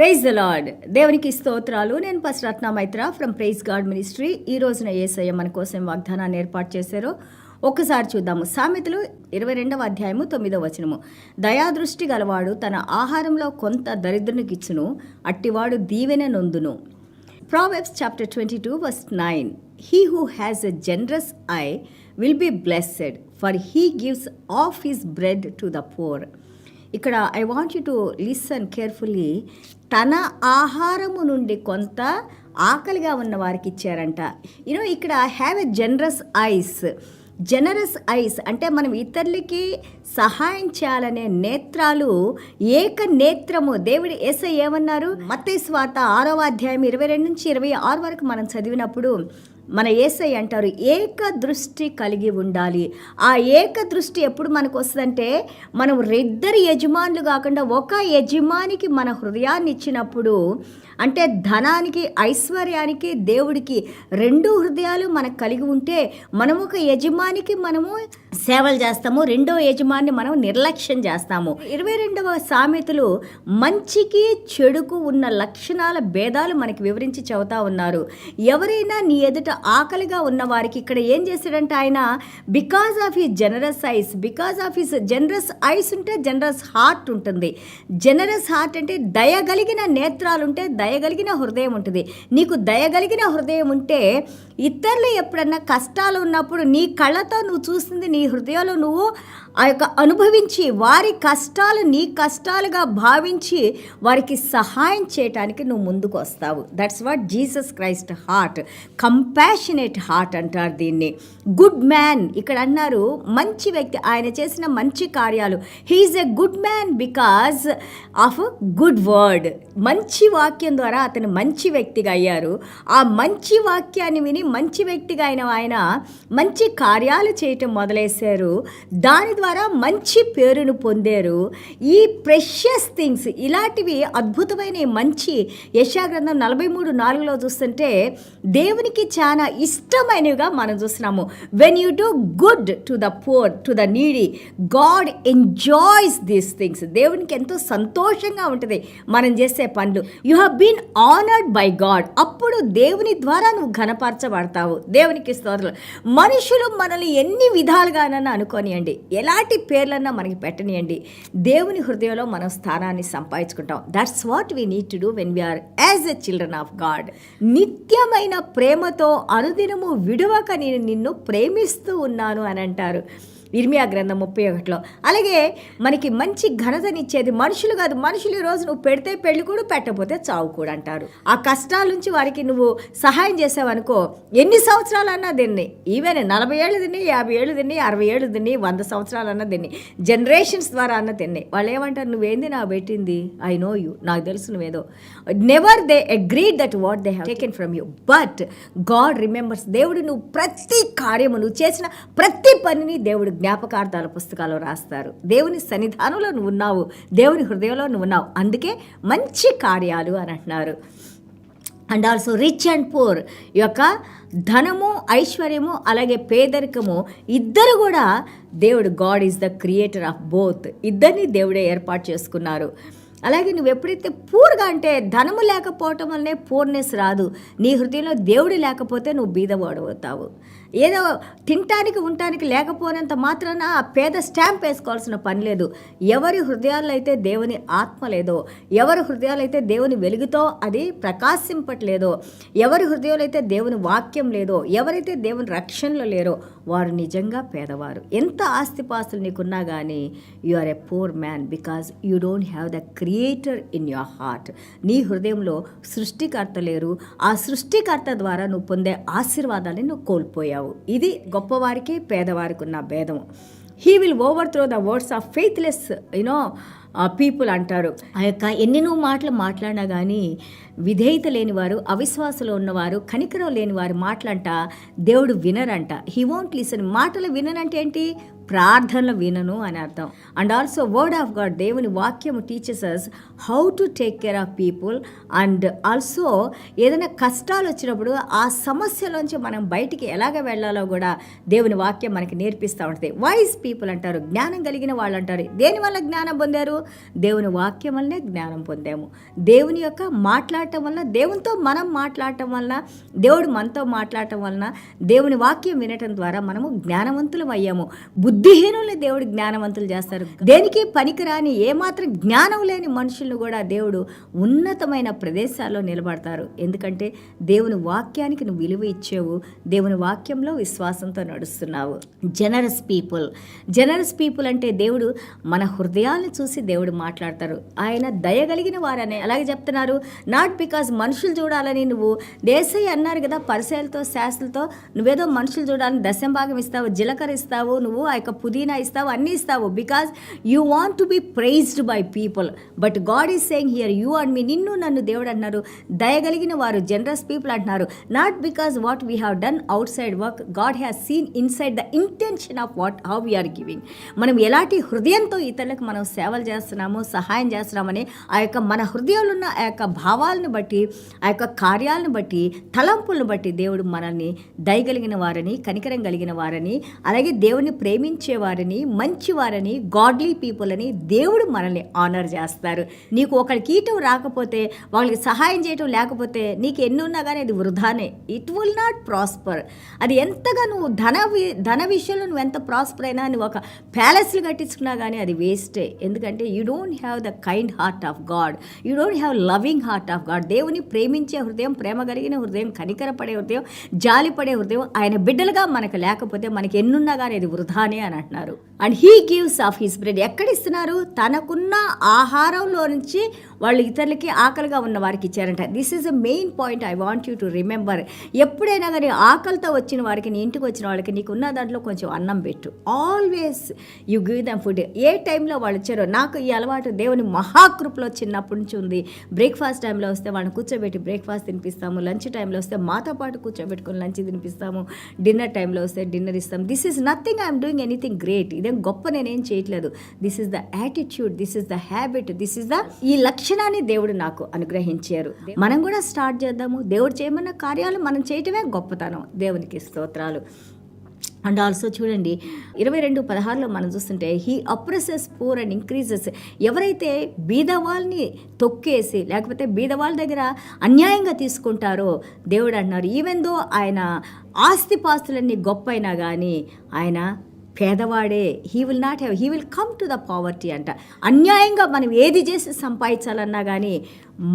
Praise the lord. దేవునికి స్తోత్రాలు. నేను pastor Ratna Maitra from praise God ministry. ఈ రోజున యేసయ్య మన కోసం వాగ్దానాన్ని ఏర్పాటు చేశారో ఒక్కసారి చూద్దాము. సామెతలు 22వ అధ్యాయము 9వ వచనము. దయాదృష్టి గలవాడు తన ఆహారంలో కొంత దరిద్రునికి ఇచ్చును, అట్టివాడు దీవెన నొందును. Proverbs chapter 22 verse 9. He who has a generous eye will be blessed, for he gives of his bread to the poor. ఇక్కడ I want you to listen carefully. తన ఆహారము నుండి కొంత ఆకలిగా ఉన్న వారికి ఇచ్చారంట. ఇక్కడ హ్యావ్ ఎ జనరస్ ఐస్ అంటే మనం ఇతరులకి సహాయం చేయాలనే నేత్రాలు, ఏక నేత్రము. దేవుడి యేసయ్య ఏమన్నారు? మత్తయి సువార్త 6వ అధ్యాయం 22 నుంచి 26 వరకు మనం చదివినప్పుడు మన యేసయ్య అంటారు, ఏక దృష్టి కలిగి ఉండాలి. ఆ ఏక దృష్టి ఎప్పుడు మనకు వస్తుందంటే, మనం ఇద్దరు యజమానులు కాకుండా ఒక యజమానికి మన హృదయాన్ని ఇచ్చినప్పుడు, అంటే ధనానికి ఐశ్వర్యానికి దేవుడికి రెండు హృదయాలు మనకు కలిగి ఉంటే, మనం ఒక యజమానికి మనము సేవలు చేస్తాము, రెండో యజమాని మనం నిర్లక్ష్యం చేస్తాము. 22వ సామెతలు మంచికి చెడుకు ఉన్న లక్షణాల భేదాలు మనకి వివరించి చెబుతా ఉన్నారు. ఎవరైనా నీ ఎదుట ఆకలిగా ఉన్న వారికి ఇక్కడ ఏం చేశాడంటే ఆయన, because of his generous ice ఉంటే జనరస్ హార్ట్ ఉంటుంది. జనరస్ హార్ట్ అంటే దయగలిగిన నేత్రాలు ఉంటే దయగలిగిన హృదయం ఉంటుంది. నీకు దయగలిగిన హృదయం ఉంటే ఇతరులు ఎప్పుడన్నా కష్టాలు ఉన్నప్పుడు నీ కళ్ళతో నువ్వు చూసింది నీ హృదయంలో నువ్వు ఆ యొక్క అనుభవించి, వారి కష్టాలు నీ కష్టాలుగా భావించి వారికి సహాయం చేయటానికి నువ్వు ముందుకు వస్తావు. That's what Jesus Christ heart, compassionate heart అంటారు దీన్ని. గుడ్ మ్యాన్ ఇక్కడ అన్నారు, మంచి వ్యక్తి. ఆయన చేసిన మంచి కార్యాలు, he's a good man because of good word. మంచి వాక్యం ద్వారా అతను మంచి వ్యక్తిగా అయ్యారు. ఆ మంచి వాక్యాన్ని విని మంచి వ్యక్తిగా అయిన ఆయన మంచి కార్యాలు చేయటం మొదలేశారు. దాని ద్వారా మంచి పేరును పొందారు. ఈ ప్రెషియస్ థింగ్స్, ఇలాంటివి అద్భుతమైన మంచి యెషయా గ్రంథం 43:4 చూస్తుంటే దేవునికి చాలా ఇష్టమైనవిగా మనం చూస్తున్నాము. When you do good to the poor, to the needy, God enjoys these things. దేవునికి ఎంతో సంతోషంగా ఉంటుంది మనం చేసే పనులు. You have been honoured by God. అప్పుడు దేవుని ద్వారా నువ్వు ఘనపరచబడతావు. దేవునికి స్తోత్రాలు. మనుషులు మనల్ని ఎన్ని విధాలుగానన్నా అనుకోనియండి, ఎలాంటి పేర్లన్నా మనకి పెట్టనియండి, దేవుని హృదయంలో మనం స్థానాన్ని సంపాదించుకుంటాం. That's what we need to do when we are as a children of God. నిత్యమైన ప్రేమతో అనుదినము విడువక నేను నిన్ను ప్రేమిస్తూ ఉన్నాను అని అంటారు ఇర్మియా గ్రంథం 31లో. అలాగే మనకి మంచి ఘనతనిచ్చేది మనుషులు కాదు. మనుషులు ఈరోజు నువ్వు పెడితే పెళ్లి కూడా, పెట్టకపోతే చావు కూడా అంటారు. ఆ కష్టాల నుంచి వారికి నువ్వు సహాయం చేసావనుకో, ఎన్ని సంవత్సరాలన్నా తిన్ని, ఈవెన్ 40 ఏళ్ళు తిన్ని, 50 ఏళ్ళు తిన్ని, 60 ఏళ్ళు తిన్ని, 100 సంవత్సరాలన్నా తిన్ని, జనరేషన్స్ ద్వారా అన్న తిన్ని. వాళ్ళు ఏమంటారు, నువ్వేంది నా పెట్టింది, ఐ నో యూ, నాకు తెలుసు నువ్వేదో. Never they agreed that what they have taken from you, but God remembers. దేవుడు నువ్వు ప్రతి కార్యము, నువ్వు చేసిన ప్రతి పనిని దేవుడు జ్ఞాపకార్థాల పుస్తకాలు రాస్తారు. దేవుని సన్నిధానంలో నువ్వు ఉన్నావు, దేవుని హృదయంలో నువ్వు ఉన్నావు, అందుకే మంచి కార్యాలు అని అంటున్నారు. And also rich and poor, ఈ యొక్క ధనము ఐశ్వర్యము అలాగే పేదరికము ఇద్దరు కూడా దేవుడు, God is the creator of both. ఇద్దరిని దేవుడే ఏర్పాటు చేసుకున్నారు. అలాగే నువ్వు ఎప్పుడైతే పూర్గా, అంటే ధనము లేకపోవటం వల్లనే పూర్నెస్ రాదు. నీ హృదయంలో దేవుడు లేకపోతే నువ్వు బీదవాడవుతావు. ఏదో తినటానికి ఉండటానికి లేకపోయినంత మాత్రాన ఆ పేద స్టాంప్ వేసుకోవాల్సిన పని లేదు. ఎవరి హృదయాల్లో అయితే దేవుని ఆత్మ లేదో, ఎవరి హృదయాలు అయితే దేవుని వెలుగుతో అది ప్రకాశింపట్లేదో, ఎవరి హృదయాలు అయితే దేవుని వాక్యం లేదో, ఎవరైతే దేవుని రక్షణలో లేరో వారు నిజంగా పేదవారు. ఎంత ఆస్తిపాస్తులు నీకున్నా కానీ you are a poor man because you don't have the creator in your heart. నీ హృదయంలో సృష్టికర్త లేరు. ఆ సృష్టికర్త ద్వారా నువ్వు పొందే ఆశీర్వాదాన్ని నువ్వు కోల్పోయావు. ఇది గొప్పవారికి పేదవారికి ఉన్న భేదము. He will over throw the words of faithless people అంటారు. ఆ యొక్క ఎన్ని నువ్వు మాటలు మాట్లాడినా కానీ విధేయత లేనివారు, అవిశ్వాసంలో ఉన్నవారు, కనికరం లేనివారు మాటలంట దేవుడు వినరంట. He won't listen. మాటలు వినరంటే ఏంటి? ప్రార్థనలు వినను అని అర్థం. And also word of God, దేవుని వాక్యము teaches us how to take care of people. And also ఏదైనా కష్టాలు వచ్చినప్పుడు ఆ సమస్యలోంచి మనం బయటికి ఎలాగ వెళ్ళాలో కూడా దేవుని వాక్యం మనకి నేర్పిస్తూ ఉంటుంది. వైజ్ పీపుల్ అంటారు, జ్ఞానం కలిగిన వాళ్ళు అంటారు. దేనివల్ల జ్ఞానం పొందారు? దేవుని వాక్యం వల్లనే జ్ఞానం పొందాము. దేవుని యొక్క మాట్లాడటం వల్ల, దేవునితో మనం మాట్లాడటం వలన, దేవుడు మనతో మాట్లాడటం వలన, దేవుని వాక్యం వినటం ద్వారా మనము జ్ఞానవంతులం అయ్యాము. బుద్ధిహీనుల్ని దేవుడు జ్ఞానవంతులు చేస్తారు. దేనికి పనికిరాని ఏమాత్రం జ్ఞానం లేని మనుషులను కూడా దేవుడు ఉన్నతమైన ప్రదేశాల్లో నిలబడతారు. ఎందుకంటే దేవుని వాక్యానికి నువ్వు విలువ ఇచ్చావు, దేవుని వాక్యంలో విశ్వాసంతో నడుస్తున్నావు. జనరస్ పీపుల్ అంటే దేవుడు మన హృదయాలను చూసి దేవుడు మాట్లాడతారు. ఆయన దయగలిగిన వారని అలాగే చెప్తున్నారు. నాట్ బికాజ్ మనుషులు చూడాలని నువ్వు దేశయ్య అన్నారు కదా, పరిసయలతో శాస్త్రలతో నువ్వేదో మనుషులు చూడాలని దశంభాగం ఇస్తావు, జీలకర్ర ఇస్తావు, నువ్వు ఆ యొక్క పుదీనా ఇస్తావు, అన్నీ ఇస్తావు. Because you want to be praised by people. But God is saying here you and me, నిన్ను నన్ను దేవుడు అన్నారు దయగలిగిన వారు, జనరస్ పీపుల్ అంటున్నారు. Not because what we have done outside work, God has seen inside the intention of what how we are giving. మనం ఎలాంటి హృదయంతో ఇతరులకు మనం సేవలు చేస్తున్నాము, సహాయం చేస్తున్నామని ఆ యొక్క మన హృదయంలో ఉన్న ఆ యొక్క భావాలను బట్టి, ఆ యొక్క కార్యాలను బట్టి, తలంపులను బట్టి దేవుడు మనల్ని దయగలిగిన వారని, కనికరం కలిగిన వారని, అలాగే దేవుని ప్రేమించేవారని, మంచివారని, గాడ్లీ పీపుల్ అని దేవుడు మనల్ని ఆనర్ చేస్తారు. నీకు ఒకరికి ఈటం రాకపోతే, వాళ్ళకి సహాయం చేయటం లేకపోతే, నీకు ఎన్ని ఉన్నా కానీ అది వృధానే. It will not prosper. అది ఎంతగా నువ్వు ధన విషయంలో నువ్వు ఎంత ప్రాస్పర్ అయినా, నువ్వు ఒక ప్యాలెస్లు కట్టించుకున్నా కానీ అది వేస్టే. ఎందుకంటే you don't have the kind heart of God, you don't have loving heart of God. దేవుని ప్రేమించే హృదయం, ప్రేమ కలిగిన హృదయం, కనికరపడే హృదయం, జాలిపడే హృదయం ఆయన బిడ్డలుగా మనకు లేకపోతే మనకి ఎన్నున్నా కానీ అది వృధానే అని అంటున్నారు. And he gives of his bread. ఎక్కడ ఇస్తున్నారు? తనకున్న ఆహారంలో నుంచి వాళ్ళు ఇతరులకి ఆకలిగా ఉన్న వారికి ఇచ్చారంట. This is a main point I want you to remember. ఎప్పుడైనా కానీ ఆకలితో వచ్చిన వారికి, నీ ఇంటికి వచ్చిన వాళ్ళకి నీకున్న దాంట్లో కొంచెం అన్నం పెట్టు. Always you give them food. ఏ టైంలో వాళ్ళు వచ్చారో, నాకు ఈ అలవాటు దేవుని మహాకృపలో చిన్నప్పటి నుంచి ఉంది. బ్రేక్ఫాస్ట్ టైంలో వస్తే వాళ్ళని కూర్చోబెట్టి బ్రేక్ఫాస్ట్ తినిపిస్తాము, లంచ్ టైంలో వస్తే మాతో పాటు కూర్చోబెట్టుకొని లంచ్ తినిపిస్తాము, డిన్నర్ టైంలో వస్తే డిన్నర్ ఇస్తాం. This is nothing I'm doing anything great, ఇదేం గొప్ప నేనేం చేయట్లేదు. This is the attitude, this is the habit, this is the, ఈ లక్షణాన్ని దేవుడు నాకు అనుగ్రహించారు. మనం కూడా స్టార్ట్ చేద్దాము. దేవుడు చేయమన్న కార్యాలు మనం చేయటమే గొప్పతనం. దేవునికి స్తోత్రాలు. అండ్ ఆల్సో చూడండి 22:16 మనం చూస్తుంటే, హీ అప్రెసెస్ పూర్ అండ్ ఇంక్రీజెస్. ఎవరైతే బీదవాళ్ళని తొక్కేసి, లేకపోతే బీదవాళ్ళ దగ్గర అన్యాయంగా తీసుకుంటారో దేవుడు అంటున్నారు, ఈవెన్ దో ఆయన ఆస్తిపాస్తులన్నీ గొప్ప అయినా కానీ ఆయన పేదవాడే. He will come to the poverty అంట. అన్యాయంగా మనం ఏది చేసి సంపాదించాలన్నా కానీ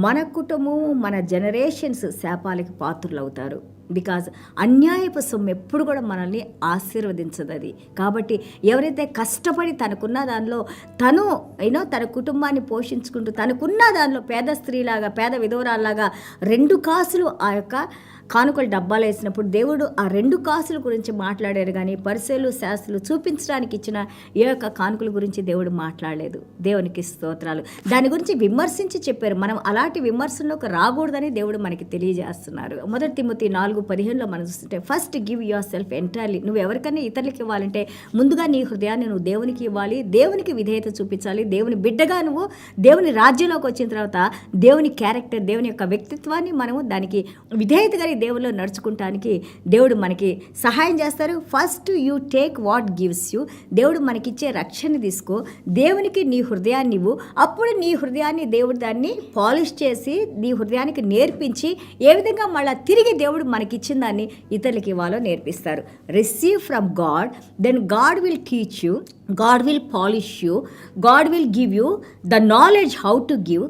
మన కుటుంబం, మన జనరేషన్స్ శాపాలకి పాత్రలు అవుతారు. బికాజ్ అన్యాయపు సొమ్ము ఎప్పుడు కూడా మనల్ని ఆశీర్వదించదు అది. కాబట్టి ఎవరైతే కష్టపడి తనకున్న దానిలో తన కుటుంబాన్ని పోషించుకుంటూ తనకున్న దానిలో పేద స్త్రీలాగా, పేద విధవరాల్లాగా 2 కాసులు ఆ యొక్క కానుకలు డబ్బాలు వేసినప్పుడు దేవుడు ఆ 2 కాసుల గురించి మాట్లాడారు కానీ పరిసయ్యులు శాస్త్రులు చూపించడానికి ఇచ్చిన ఏ యొక్క కానుకల గురించి దేవుడు మాట్లాడలేదు. దేవునికి స్తోత్రాలు. దాని గురించి విమర్శించి చెప్పారు. మనం అలాంటి విమర్శల్లోకి రాకూడదని దేవుడు మనకి తెలియజేస్తున్నారు. 1 తిమోతి 4:15 మనం చూస్తుంటే, first give your self entirely. నువ్వు ఎవరికైనా ఇతరులకి ఇవ్వాలంటే ముందుగా నీ హృదయాన్ని నువ్వు దేవునికి ఇవ్వాలి, దేవునికి విధేయత చూపించాలి. దేవుని బిడ్డగా నువ్వు దేవుని రాజ్యంలోకి వచ్చిన తర్వాత దేవుని క్యారెక్టర్, దేవుని యొక్క వ్యక్తిత్వాన్ని మనము దానికి విధేయతగా దేవుల్లో నడుచుకుంటానికి దేవుడు మనకి సహాయం చేస్తారు. First you take what gives you. దేవుడు మనకిచ్చే రక్షణ తీసుకో, దేవునికి నీ హృదయాన్ని ఇవ్వు. అప్పుడు నీ హృదయాన్ని దేవుడు దాన్ని పాలిష్ చేసి నీ హృదయానికి నేర్పించి ఏ విధంగా మళ్ళీ తిరిగి దేవుడు మనకిచ్చిన దాన్ని ఇతరులకి ఇవ్వాలో నేర్పిస్తారు. Receive from God, then God will teach you, God will polish you, God will give you the knowledge how to give,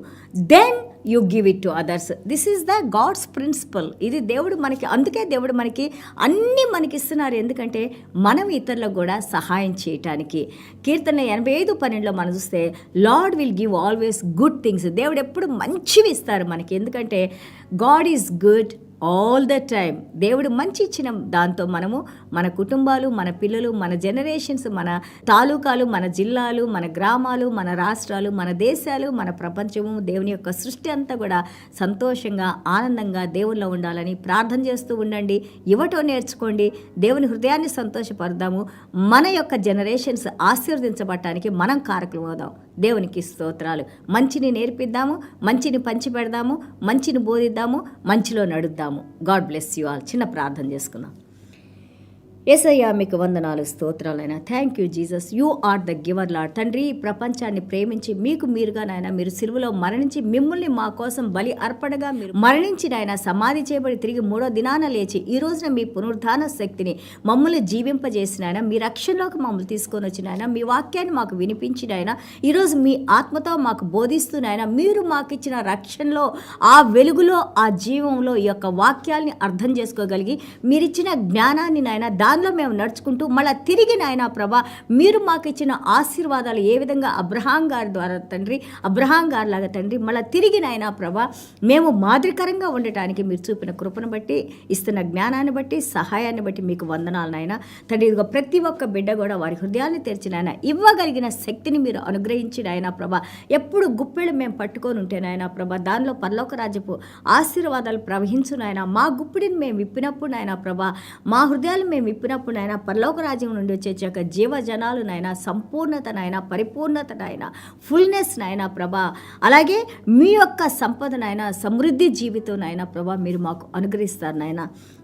then you give it to others. This is the God's principle. ఇది దేవుడు మనకి, అందుకే దేవుడు మనకి అన్నీ మనకి ఇస్తున్నారు. ఎందుకంటే మనం ఇతరులకు కూడా సహాయం చేయటానికి. కీర్తన 85:12 మనం చూస్తే, lord will give always good things. దేవుడు ఎప్పుడు మంచివి ఇస్తారు మనకి. ఎందుకంటే God is good all the time. దేవుడు మంచి ఇచ్చిన దాంతో మనము మన కుటుంబాలు, మన పిల్లలు, మన జనరేషన్స్, మన తాలూకాలు, మన జిల్లాలు, మన గ్రామాలు, మన రాష్ట్రాలు, మన దేశాలు, మన ప్రపంచము, దేవుని యొక్క సృష్టి అంతా కూడా సంతోషంగా, ఆనందంగా దేవుల్లో ఉండాలని ప్రార్థన చేస్తూ ఉండండి. ఇవ్వటం నేర్చుకోండి. దేవుని హృదయాన్ని సంతోషపడదాము. మన యొక్క జనరేషన్స్ ఆశీర్వదించబడటానికి మనం కారకులు అవుదాం. దేవునికి స్తోత్రాలు. మంచిని నేర్పిద్దాము, మంచిని పంచిపెడదాము, మంచిని బోధిద్దాము, మంచిలో నడుద్దాము. God bless you all. చిన్న ప్రార్థన చేసుకుందాం. యేసయ్యా మీకు వందనాలు, స్తోత్రాలైనా. Thank you Jesus, you are the giver Lord. తండ్రి, ఈ ప్రపంచాన్ని ప్రేమించి మీకు మీరుగా నాయన మీరు సిలువలో మరణించి మిమ్మల్ని మా కోసం బలి అర్పణగా మీరు మరణించి నాయన సమాధి చేయబడి తిరిగి 3వ దినాన లేచి ఈ రోజున మీ పునరుద్ధాన శక్తిని మమ్మల్ని జీవింపజేసిన ఆయన, మీ రక్షణలోకి మమ్మల్ని తీసుకొని వచ్చిన ఆయన, మీ వాక్యాన్ని మాకు వినిపించిన ఆయన, ఈరోజు మీ ఆత్మతో మాకు బోధిస్తున్నాయన, మీరు మాకు ఇచ్చిన రక్షణలో, ఆ వెలుగులో, ఆ జీవంలో ఈ యొక్క వాక్యాల్ని అర్థం చేసుకోగలిగి మీరిచ్చిన జ్ఞానాన్ని నాయన దానిలో మేము నడుచుకుంటూ మళ్ళీ తిరిగి నాయన ప్రభా మీరు మాకు ఇచ్చిన ఆశీర్వాదాలు ఏ విధంగా అబ్రహాం గారి ద్వారా తండ్రి, అబ్రహాం గారి లాగా తండ్రి మళ్ళీ తిరిగి నాయన ప్రభా మేము మాదిరికరంగా ఉండటానికి మీరు చూపిన కృపను బట్టి, ఇస్తున్న జ్ఞానాన్ని బట్టి, సహాయాన్ని బట్టి మీకు వందనాలు నాయన తండ్రి. ఇదిగో ప్రతి ఒక్క బిడ్డ కూడా వారి హృదయాన్ని తెరిచిన ఆయన ఇవ్వగలిగిన శక్తిని మీరు అనుగ్రహించిన ఆయన ప్రభా. ఎప్పుడు గుప్పెళ్ళు మేము పట్టుకొని ఉంటే నాయన ప్రభా దానిలో పరలోక రాజ్యపు ఆశీర్వాదాలు ప్రవహించు నాయన. మా గుప్పిడిని మేము విప్పినప్పుడు నాయన ప్రభా, మా హృదయాలు మేము విప్పినప్పుడు నాయన పరలోక రాజ్యం నుండి వచ్చే యొక్క జీవజనాలు నాయన సంపూర్ణత నాయన, పరిపూర్ణత నాయన, ఫుల్నెస్ నాయన ప్రభా, అలాగే మీ యొక్క సంపద నాయన, సమృద్ధి జీవితం నాయన ప్రభా మీరు మాకు అనుగ్రహిస్తారు నాయన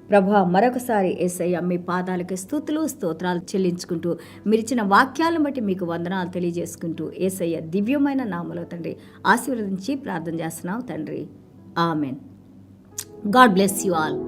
ప్రభా. మరొకసారి యేసయ్య మీ పాదాలకి స్తుతులు స్తోత్రాలు చెల్లించుకుంటూ మీరిచ్చిన వాక్యాలను బట్టి మీకు వందనాలు తెలియజేసుకుంటూ యేసయ్య దివ్యమైన నామములో తండ్రి ఆశీర్వదించి ప్రార్థన చేస్తున్నాం తండ్రి. Amen. God bless you all.